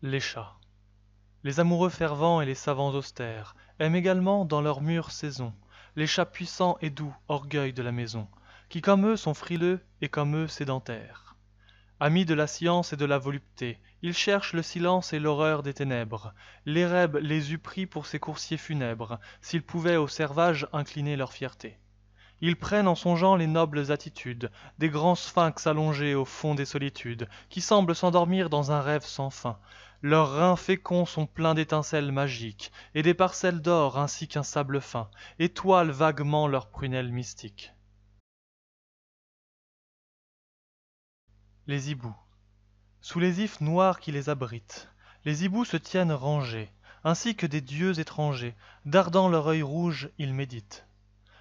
Les chats. Les amoureux fervents et les savants austères aiment également dans leur mûre saison les chats puissants et doux, orgueil de la maison, qui comme eux sont frileux et comme eux sédentaires. Amis de la science et de la volupté, ils cherchent le silence et l'horreur des ténèbres. L'érèbe les eût pris pour ses coursiers funèbres, s'ils pouvaient au servage incliner leur fierté. Ils prennent en songeant les nobles attitudes des grands sphinx allongés au fond des solitudes, qui semblent s'endormir dans un rêve sans fin. Leurs reins féconds sont pleins d'étincelles magiques, et des parcelles d'or ainsi qu'un sable fin, étoilent vaguement leurs prunelles mystiques. Les hiboux. Sous les ifs noirs qui les abritent, les hiboux se tiennent rangés, ainsi que des dieux étrangers, dardant leur œil rouge, ils méditent.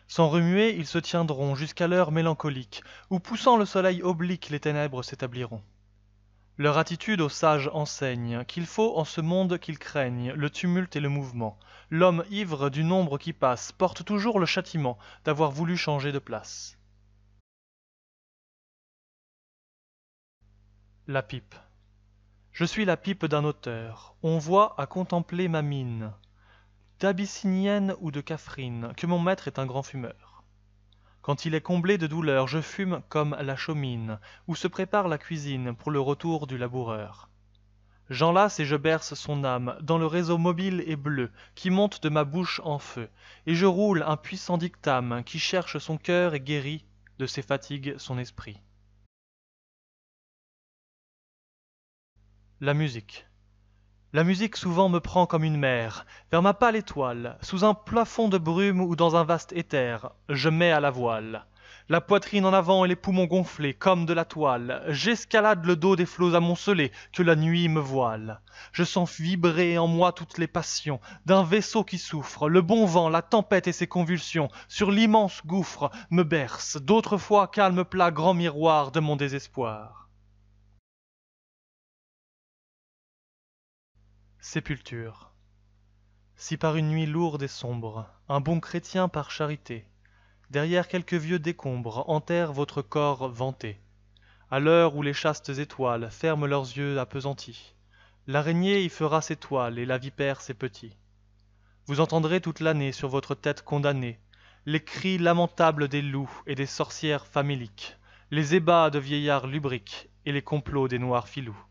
Sans remuer, ils se tiendront jusqu'à l'heure mélancolique, où poussant le soleil oblique les ténèbres s'établiront. Leur attitude aux sages enseigne qu'il faut en ce monde qu'ils craignent le tumulte et le mouvement. L'homme ivre du nombre qui passe porte toujours le châtiment d'avoir voulu changer de place. La pipe. Je suis la pipe d'un auteur. On voit à contempler ma mine, d'abyssinienne ou de Catherine, que mon maître est un grand fumeur. Quand il est comblé de douleur, je fume comme la chaumine, où se prépare la cuisine pour le retour du laboureur. J'enlace et je berce son âme dans le réseau mobile et bleu qui monte de ma bouche en feu, et je roule un puissant dictame qui cherche son cœur et guérit de ses fatigues son esprit. La musique. La musique souvent me prend comme une mer, vers ma pâle étoile, sous un plafond de brume ou dans un vaste éther, je mets à la voile. La poitrine en avant et les poumons gonflés, comme de la toile, j'escalade le dos des flots amoncelés que la nuit me voile. Je sens vibrer en moi toutes les passions d'un vaisseau qui souffre, le bon vent, la tempête et ses convulsions, sur l'immense gouffre, me bercent, d'autrefois calme plat grand miroir de mon désespoir. Sépulture. Si par une nuit lourde et sombre, un bon chrétien par charité, derrière quelques vieux décombres, enterre votre corps vanté, à l'heure où les chastes étoiles ferment leurs yeux appesantis, l'araignée y fera ses toiles et la vipère ses petits. Vous entendrez toute l'année sur votre tête condamnée les cris lamentables des loups et des sorcières faméliques, les ébats de vieillards lubriques et les complots des noirs filous.